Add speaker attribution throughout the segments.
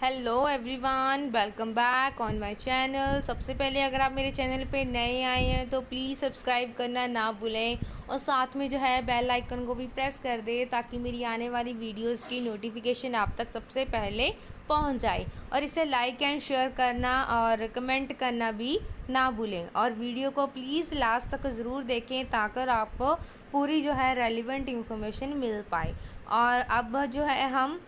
Speaker 1: Hello everyone, welcome back on my channel. सबसे पहले अगर आप मेरे चैनल पे नए आए हैं तो प्लीज़ सब्सक्राइब करना ना भूलें और साथ में जो है बेल आइकन को भी प्रेस कर दें ताकि मेरी आने वाली वीडियोस की नोटिफिकेशन आप तक सबसे पहले पहुंच जाए। और इसे लाइक एंड शेयर करना और कमेंट करना भी ना भूलें और वीडियो को प्लीज़ लास्ट तक ज़रूर देखें ताकि आपको पूरी जो है रेलिवेंट इंफॉर्मेशन मिल पाए। और अब जो है हम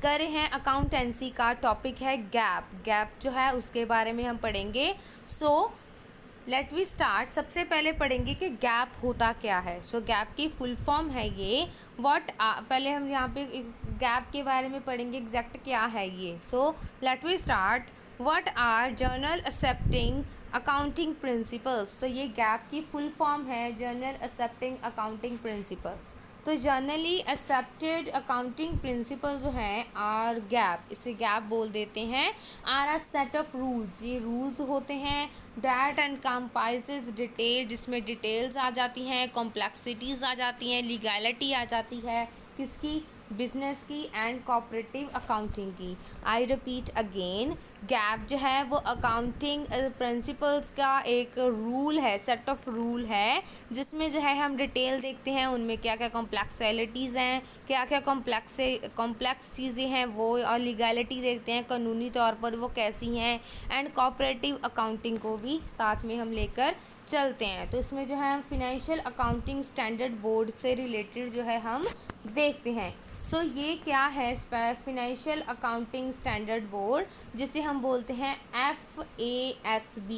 Speaker 1: कर रहे हैं अकाउंटेंसी का टॉपिक है गैप जो है उसके बारे में हम पढ़ेंगे। So let we start. सबसे पहले पढ़ेंगे कि गैप होता क्या है। सो गैप की फुल फॉर्म है ये पहले हम यहाँ पे गैप के बारे में पढ़ेंगे एग्जैक्ट क्या है ये। So let we start. What are journal accepting accounting principles. तो ये गैप की फुल फॉर्म है जर्नल एक्सेप्टिंग अकाउंटिंग प्रिंसिपल्स। तो जनरली एक्सेप्टेड अकाउंटिंग प्रिंसिपल जो हैं आर गैप, इसे गैप बोल देते हैं। Are a set of rules, ये रूल्स होते हैं डैट एनकम्पाइजेज डिटेल, जिसमें डिटेल्स आ जाती हैं, कॉम्प्लेक्सिटीज़ आ जाती हैं, लीगैलिटी आ जाती है किसकी, बिजनेस की एंड कोऑपरेटिव अकाउंटिंग की। आई रिपीट अगेन, गैप जो है वो अकाउंटिंग प्रिंसिपल्स का एक रूल है, सेट ऑफ रूल है जिसमें जो है हम डिटेल देखते हैं उनमें क्या क्या कॉम्प्लेक्सिटीज़ हैं, क्या क्या कॉम्प्लेक्स चीज़ें हैं वो, और लीगैलिटी देखते हैं कानूनी तौर पर वो कैसी हैं, एंड कोऑपरेटिव अकाउंटिंग को भी साथ में हम लेकर चलते हैं। तो इसमें जो है हम फिनेंशियल अकाउंटिंग स्टैंडर्ड बोर्ड से रिलेटेड जो है हम देखते हैं। सो ये क्या है फिनेंशियल अकाउंटिंग स्टैंडर्ड बोर्ड, जिसे हम बोलते हैं FASB।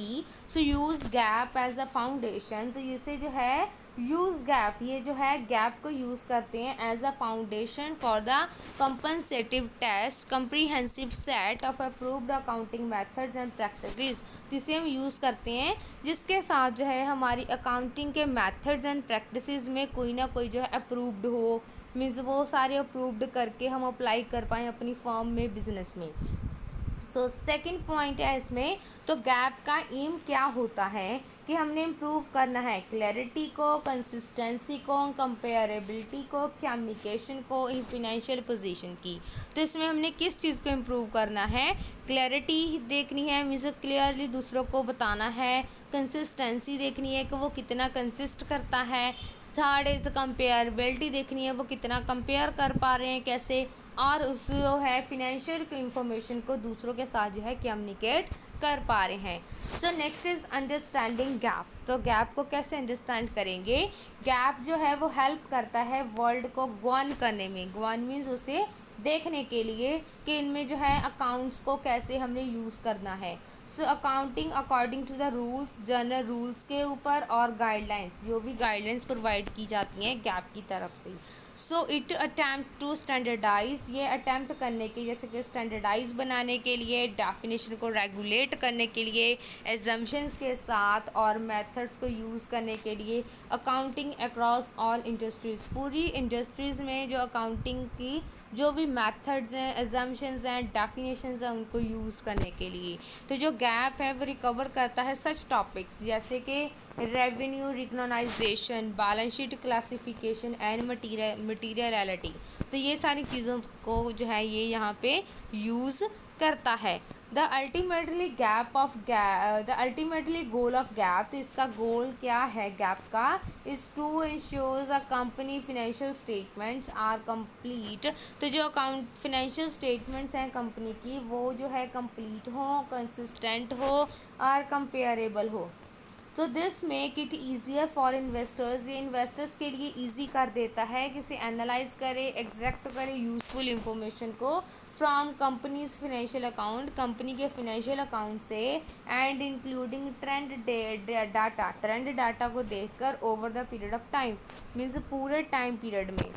Speaker 1: So use gap as a foundation. तो इसे जो है यूज़ गैप, ये जो है गैप को यूज़ करते हैं as a foundation for the compensative test comprehensive set of approved accounting methods and practices. जिसे हम यूज़ करते हैं जिसके साथ जो है हमारी अकाउंटिंग के मेथड्स एंड प्रैक्टिसेस में कोई ना कोई जो है अप्रूव्ड हो, मीन्स वो सारे अप्रूव्ड करके हम अप्लाई कर पाएँ अपनी फर्म में, बिजनेस में। सो सेकंड पॉइंट है इसमें, तो गैप का एम क्या होता है कि हमने इम्प्रूव करना है क्लैरिटी को, कंसिस्टेंसी को, कंपेरेबिलिटी को, कम्युनिकेशन को, फाइनेंशियल पोजीशन की। तो इसमें हमने किस चीज़ को इम्प्रूव करना है, क्लैरिटी देखनी है, मीन्स क्लियरली दूसरों को बताना है, कंसिस्टेंसी देखनी है कि वो कितना कंसिस्ट करता है, थर्ड इज़ कंपेयरबिलिटी देखनी है वो कितना कंपेयर कर पा रहे हैं कैसे, और उस जो है फिनेंशियल इंफॉर्मेशन को दूसरों के साथ जो है कम्युनिकेट कर पा रहे हैं। So next is understanding gap. तो गैप को कैसे अंडरस्टैंड करेंगे, गैप जो है वो हेल्प करता है वर्ल्ड को गवर्न करने में। गवर्न मीन्स उसे देखने के लिए कि इनमें जो है अकाउंट्स को कैसे हमने यूज़ करना है। So accounting according to the rules, general rules के ऊपर, और गाइडलाइंस, जो भी गाइडलाइंस प्रोवाइड की जाती हैं गैप की तरफ से। So it attempt to standardize, ये अटैम्प्ट करने के, जैसे कि स्टैंडर्डाइज बनाने के लिए, डेफिनेशन को रेगुलेट करने के लिए, एजम्पशंस के साथ और मेथड्स को यूज़ करने के लिए अकाउंटिंग अक्रॉस ऑल इंडस्ट्रीज़, पूरी इंडस्ट्रीज़ में जो अकाउंटिंग की जो भी मेथड्स हैं, एजम्पशंस हैं, डेफिनेशंस हैं, उनको यूज़ करने के लिए। तो जो गैप है वो रिकवर करता है सच टॉपिक्स जैसे कि revenue recognisation, balance sheet classification and materiality. तो ये सारी चीज़ों को जो है ये यहाँ पे यूज़ करता है। The ultimately goal of gap, तो इसका गोल क्या है गैप का, is to ensure a company financial statements are complete. तो जो अकाउंट फिनेंशियल स्टेटमेंट्स हैं कंपनी की वो जो है कंप्लीट हो, कंसिस्टेंट हो और कंपेरेबल हो। तो this make it easier for investors, ये इन्वेस्टर्स के लिए ईजी कर देता है कि इसे एनालाइज करे, एग्जैक्ट करे यूजफुल इंफॉर्मेशन को from companies financial account, company के फिनेंशियल अकाउंट से, एंड इंक्लूडिंग ट्रेंड डाटा को देखकर over the period of time, means पूरे टाइम पीरियड में।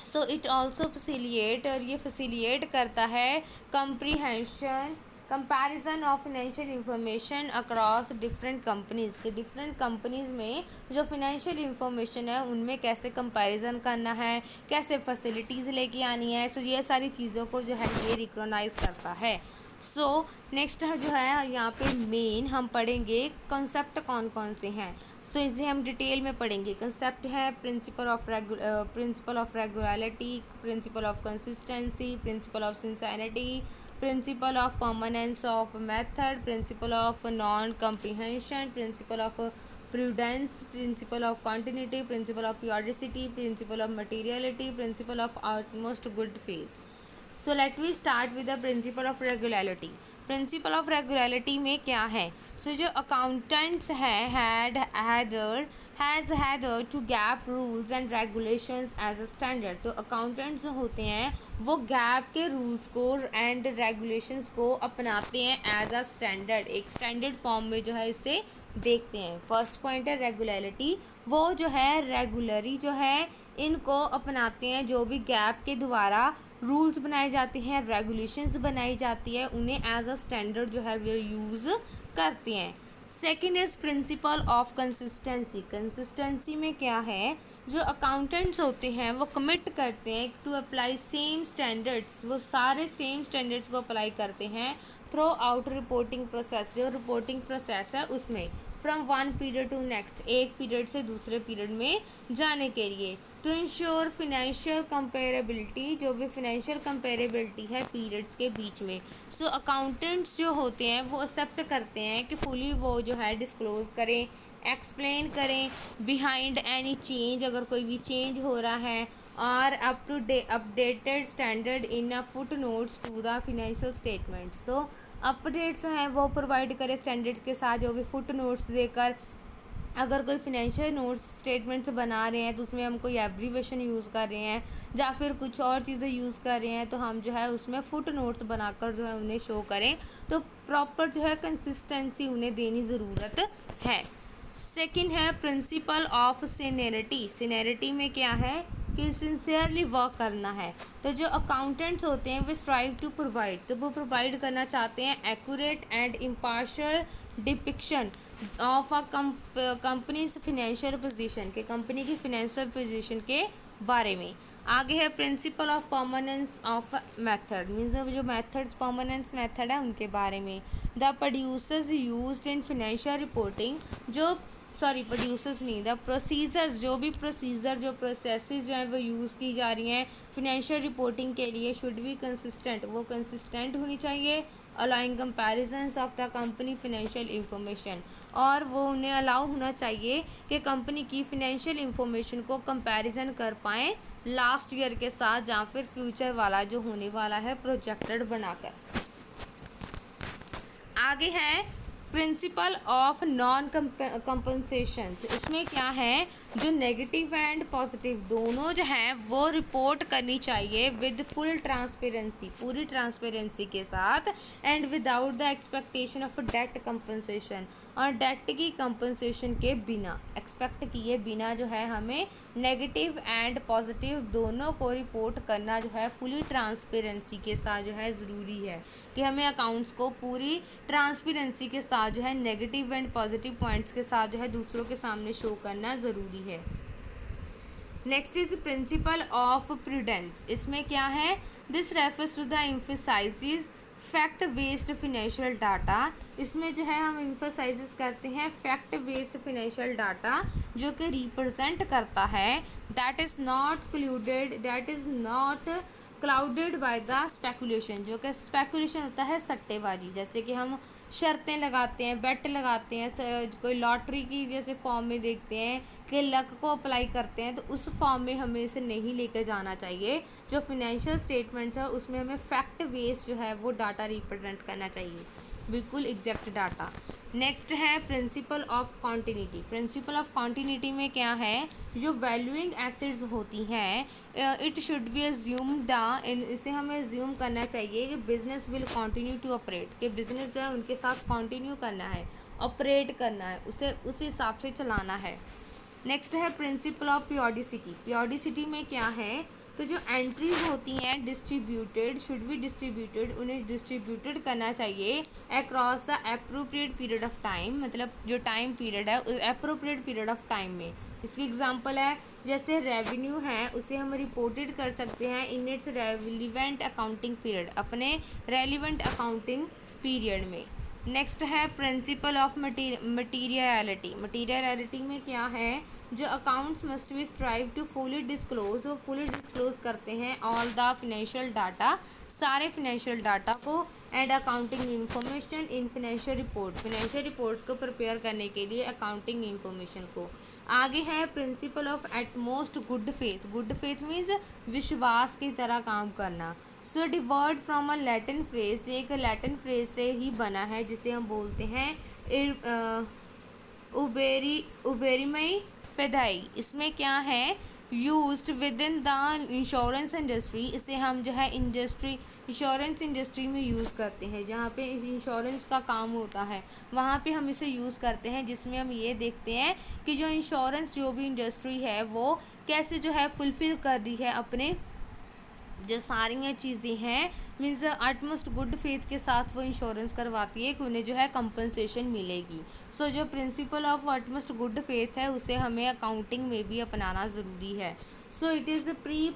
Speaker 1: सो इट ऑल्सो फैसिलिएट, और ये फैसिलिएट करता है comprehension comparison of financial information across different companies के, डिफरेंट कंपनीज़ में जो फिनेंशियल इंफॉर्मेशन है उनमें कैसे कंपैरिजन करना है, कैसे फैसिलिटीज़ लेके आनी है। सो ये सारी चीज़ों को जो है ये रिकॉग्नाइज करता है। सो नेक्स्ट जो है यहाँ पे मेन हम पढ़ेंगे कॉन्सेप्ट कौन कौन से हैं। सो इसे हम डिटेल में पढ़ेंगे। कंसेप्ट है principle of regularity, principle of consistency, principle of sincerity, principle of permanence of method, principle of non comprehension, principle of prudence, principle of continuity, principle of periodicity, principle of materiality, principle of utmost good faith. So let we start with the principle of regularity. Principle of regularity में क्या है? So जो accountants हैं has adhere to gap rules and regulations as a standard. तो accountants जो होते हैं वो गैप के रूल्स को एंड रेगुलेशंस को अपनाते हैं एज अ स्टैंडर्ड, एक स्टैंडर्ड फॉर्म में जो है इसे देखते हैं। फर्स्ट पॉइंट है रेगुलरिटी, वो जो है रेगुलरी जो है इनको अपनाते हैं, जो भी गैप के द्वारा रूल्स बनाए जाते हैं, रेगुलेशंस बनाई जाती है, उन्हें एज अ स्टैंडर्ड जो है वो यूज़ करते हैं। Second is principle of consistency. Consistency में क्या है? जो अकाउंटेंट्स होते हैं वो कमिट करते हैं टू अप्लाई सेम स्टैंडर्ड्स, वो सारे सेम स्टैंडर्ड्स को अप्लाई करते हैं थ्रू आउट रिपोर्टिंग प्रोसेस। जो रिपोर्टिंग प्रोसेस है उसमें from one period to next, एक पीरियड से दूसरे पीरियड में जाने के लिए, टू इंश्योर फिनेंशियल कंपेरेबिलिटी, जो भी फिनेंशियल कंपेरेबिलिटी है पीरियड्स के बीच में। सो अकाउंटेंट्स जो होते हैं वो एक्सेप्ट करते हैं कि फुली वो जो है डिस्क्लोज करें, एक्सप्लेन करें बिहाइंड एनी चेंज, अगर कोई भी चेंज हो रहा है, और updated standard in a footnotes to the financial statements. तो अपडेट्स हैं वो प्रोवाइड करें स्टैंडर्ड्स के साथ, जो भी फुट नोट्स देकर। अगर कोई फिनेंशियल नोट्स स्टेटमेंट्स बना रहे हैं तो उसमें हम कोई एब्रीवेशन यूज़ कर रहे हैं या फिर कुछ और चीज़ें यूज़ कर रहे हैं, तो हम जो है उसमें फुट नोट्स बनाकर जो है उन्हें शो करें। तो प्रॉपर जो है कंसिस्टेंसी उन्हें देनी ज़रूरत है। सेकंड है प्रिंसिपल ऑफ सीनियरिटी। सीनियरिटी में क्या है कि सिंसियरली वर्क करना है। तो जो अकाउंटेंट्स होते हैं वे स्ट्राइव टू प्रोवाइड, तो वो प्रोवाइड करना चाहते हैं accurate and impartial depiction of a companies financial position, के कंपनी की फिनेंशियल पोजीशन के बारे में। आगे है principle of permanence of method, means जो मेथड्स परमानेंस मेथड है उनके बारे में। The producers used in financial reporting, जो प्रोड्यूसर्स नहीं, द प्रोसीजर्स, जो भी प्रोसीजर जो प्रोसेसेस जो हैं वो यूज़ की जा रही हैं फिनेंशियल रिपोर्टिंग के लिए, शुड बी कंसिस्टेंट, वो कंसिस्टेंट होनी चाहिए। Allowing comparisons of the company financial information, और वो उन्हें अलाउ होना चाहिए कि कंपनी की फिनेंशियल इंफॉर्मेशन को कंपैरिजन कर पाएँ लास्ट ईयर के साथ या फिर फ्यूचर वाला जो होने वाला है प्रोजेक्टेड बनाकर। आगे है प्रिंसिपल ऑफ नॉन कंपनसेशन। तो इसमें क्या है, जो नेगेटिव एंड पॉजिटिव दोनों जो हैं वो रिपोर्ट करनी चाहिए विद फुल ट्रांसपेरेंसी, पूरी ट्रांसपेरेंसी के साथ, and without the expectation of debt compensation, और डेट की कंपनसेशन के बिना, एक्सपेक्ट किए बिना जो है हमें नेगेटिव एंड पॉजिटिव दोनों को रिपोर्ट करना जो है फुली ट्रांसपेरेंसी के साथ जो है ज़रूरी है कि हमें अकाउंट्स को पूरी ट्रांसपेरेंसी के साथ जो है नेगेटिव एंड पॉजिटिव पॉइंट्स के साथ जो है दूसरों के सामने शो करना ज़रूरी है। Next is principle of prudence. इसमें क्या है, this refers to the emphasizes fact based financial data. इसमें जो है हम एम्फसाइज करते हैं फैक्ट बेस्ड फिनेंशियल डाटा, जो कि रिप्रेजेंट करता है that is not clouded by the speculation, जो कि स्पेकुलेशन होता है सट्टेबाजी, जैसे कि हम शर्तें लगाते हैं, बेट लगाते हैं, कोई लॉटरी की जैसे फॉर्म में देखते हैं कि लक को अप्लाई करते हैं, तो उस फॉर्म में हमें इसे नहीं लेकर जाना चाहिए। जो फिनेंशियल स्टेटमेंट्स है उसमें हमें फैक्ट बेस्ड जो है वो डाटा रिप्रेजेंट करना चाहिए, बिल्कुल एग्जैक्ट डाटा। नेक्स्ट है principle of continuity. Principle of continuity में क्या है, जो वैल्यूइंग एसिड्स होती हैं इट शुड बी अज्यूम्ड इसे हमें अज्यूम करना चाहिए कि business will continue to operate, कि बिजनेस जो है उनके साथ कंटिन्यू करना है, ऑपरेट करना है, उसे उस हिसाब से चलाना है। नेक्स्ट है प्रिंसिपल ऑफ पीरियोडिसिटी। पीरियोडिसिटी में क्या है, तो जो एंट्रीज होती हैं डिस्ट्रीब्यूटेड, शुड बी डिस्ट्रीब्यूटेड, उन्हें डिस्ट्रीब्यूटेड करना चाहिए across the appropriate period of time, मतलब जो टाइम पीरियड है उस एप्रोप्रिएट पीरियड ऑफ टाइम में। इसकी एग्जांपल है जैसे रेवेन्यू है उसे हम रिपोर्टेड कर सकते हैं in its relevant accounting period, अपने रेलिवेंट अकाउंटिंग पीरियड में। नेक्स्ट है प्रिंसिपल ऑफ मटीरियलिटी। मटीरियलिटी में क्या है, जो accounts must be strive to fully disclose, वो फुली डिस्क्लोज करते हैं ऑल द फिनेंशियल डाटा, सारे फिनेंशियल डाटा को, and accounting information in financial reports को प्रिपेयर करने के लिए अकाउंटिंग इंफॉर्मेशन को। आगे है principle of utmost good faith. Good faith means विश्वास की तरह काम करना। सो डिवर्ड फ्रॉम अ लैटिन फ्रेज, एक लैटिन फ्रेज से ही बना है जिसे हम बोलते हैं उबेरीमई फेदाई। इसमें क्या है, used with in the insurance industry, इसे हम जो है इंश्योरेंस इंडस्ट्री में यूज़ करते हैं, जहाँ पे इंश्योरेंस का काम होता है वहाँ पे हम इसे यूज़ करते हैं, जिसमें हम ये देखते हैं कि जो इंश्योरेंस जो भी इंडस्ट्री है वो कैसे जो है फुलफ़िल कर रही है अपने जो सारी चीज़ें हैं, मीन्स अटमोस्ट गुड फेथ के साथ वो इंश्योरेंस करवाती है कि उन्हें जो है कंपनसेशन मिलेगी। सो जो principle of utmost good faith है उसे हमें अकाउंटिंग में भी अपनाना ज़रूरी है। So it is pre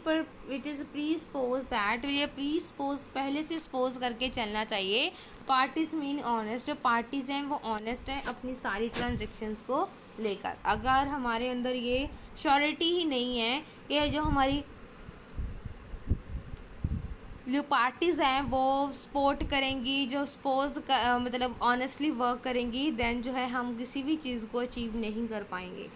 Speaker 1: suppose that, ये प्री सपोज पहले से सपोज करके चलना चाहिए। पार्टीज मीन ऑनेस्ट, जो पार्टीज़ हैं वो ऑनेस्ट हैं अपनी सारी ट्रांजेक्शन्स को लेकर। अगर हमारे अंदर ये श्योरिटी ही नहीं है कि जो हमारी जो पार्टीज़ हैं वो सपोर्ट करेंगी, जो मतलब ऑनेस्टली वर्क करेंगी, देन जो है हम किसी भी चीज़ को अचीव नहीं कर पाएंगे।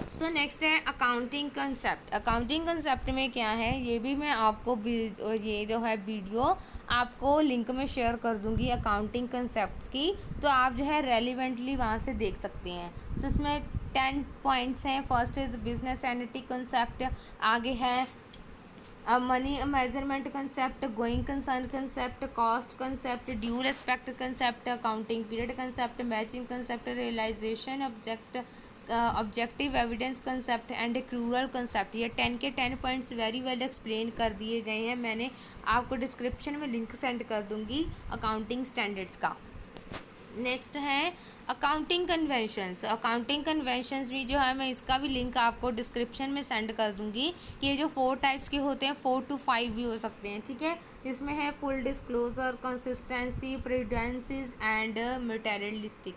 Speaker 1: सो नेक्स्ट है अकाउंटिंग कंसेप्ट। अकाउंटिंग कंसेप्ट में क्या है, ये भी मैं आपको ये जो है वीडियो आपको लिंक में शेयर कर दूंगी अकाउंटिंग कंसेप्ट्स की, तो आप जो है रेलिवेंटली वहाँ से देख सकते हैं। सो इसमें 10 पॉइंट्स हैं। First is business entity concept, आगे है money measurement concept, going concern concept, cost concept, due respect concept, accounting period concept, matching concept, realisation objective evidence concept and accrual concept. ये 10 के 10 पॉइंट्स वेरी वेल एक्सप्लेन कर दिए गए हैं। मैंने आपको डिस्क्रिप्शन में लिंक सेंड कर दूंगी अकाउंटिंग स्टैंडर्ड्स का। नेक्स्ट है अकाउंटिंग कन्वेंशंस। अकाउंटिंग कन्वेंशंस भी जो है मैं इसका भी लिंक आपको डिस्क्रिप्शन में सेंड कर दूंगी। ये जो 4 टाइप्स के होते हैं, 4 to 5 भी हो सकते हैं, ठीक है। इसमें है full disclosure, consistency, prudencies and materialistic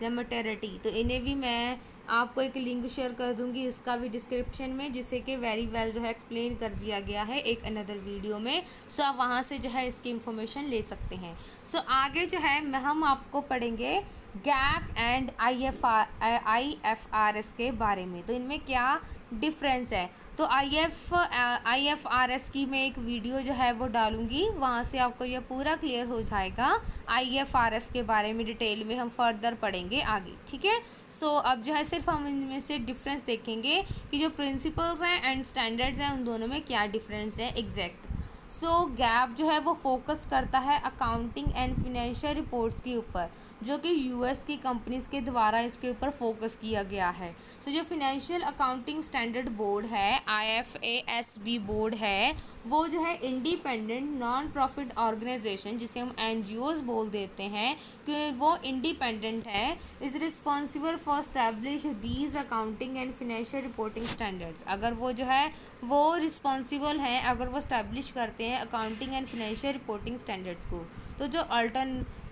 Speaker 1: या मटेरिटी। तो इन्हें भी मैं आपको एक लिंक शेयर कर दूंगी इसका भी डिस्क्रिप्शन में, जिसे कि वेरी वेल जो है एक्सप्लेन कर दिया गया है एक अनदर वीडियो में। सो आप वहाँ से जो है इसकी इंफॉर्मेशन ले सकते हैं। सो आगे जो है हम आपको पढ़ेंगे गैप एंड IFRS के बारे में। तो इनमें क्या डिफरेंस है, तो IFRS की मैं एक वीडियो जो है वो डालूंगी, वहाँ से आपको ये पूरा क्लियर हो जाएगा। IFRS के बारे में डिटेल में हम फर्दर पढ़ेंगे आगे, ठीक है। सो अब जो है सिर्फ हम इनमें से डिफरेंस देखेंगे कि जो प्रिंसिपल्स हैं एंड स्टैंडर्ड्स हैं उन दोनों में क्या डिफरेंस है एग्जैक्ट। सो गैप जो है वो फोकस करता है अकाउंटिंग एंड फिनेंशियल रिपोर्ट्स के ऊपर, जो कि US की कंपनीज़ के द्वारा इसके ऊपर फोकस किया गया है। सो जो फिनेंशियल अकाउंटिंग स्टैंडर्ड बोर्ड है, IFASB बोर्ड है, वो जो है इंडिपेंडेंट नॉन प्रॉफिट ऑर्गेनाइजेशन, जिसे हम NGOs बोल देते हैं, कि वो इंडिपेंडेंट है, is responsible for establish these accounting and financial reporting standards. अगर वो जो है वो रिस्पॉन्सिबल हैं, अगर वो स्टैब्लिश करते हैं accounting and financial reporting standards को। तो जो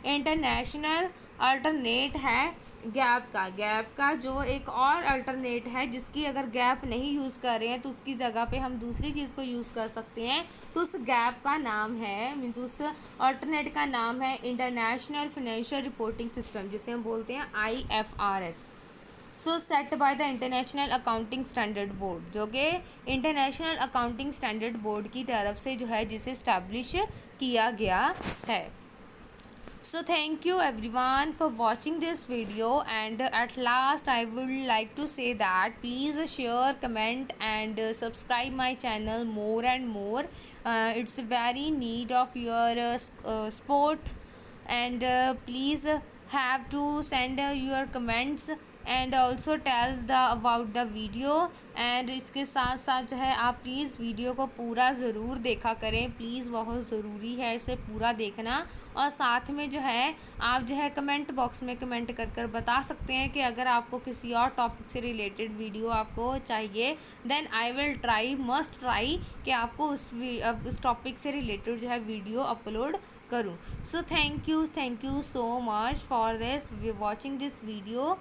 Speaker 1: इंटरनेशनल अल्टरनेट है गैप का जो एक और अल्टरनेट है, जिसकी अगर गैप नहीं यूज़ कर रहे हैं तो उसकी जगह पे हम दूसरी चीज़ को यूज़ कर सकते हैं। तो उस गैप का नाम है, मीन्स उस अल्टरनेट का नाम है इंटरनेशनल फाइनेंशियल रिपोर्टिंग सिस्टम, जिसे हम बोलते हैं IFRS। So set by the international accounting standard board, जो कि इंटरनेशनल अकाउंटिंग स्टैंडर्ड बोर्ड की तरफ से जो है जिसे इस्टेब्लिश किया गया है। So thank you everyone for watching this video, and at last I would like to say that please share, comment and subscribe my channel more and more. It's very need of your support, and please have to send your comments and also tell the about the video. And इसके साथ साथ जो है आप please video को पूरा ज़रूर देखा करें, प्लीज़, बहुत ज़रूरी है इसे पूरा देखना। और साथ में जो है आप जो है कमेंट बॉक्स में कमेंट कर कर बता सकते हैं कि अगर आपको किसी और टॉपिक से रिलेटेड वीडियो आपको चाहिए, then I will must try कि आपको उस टॉपिक से रिलेटेड जो है वीडियो अपलोड करूँ। So thank you so much for this watching this video.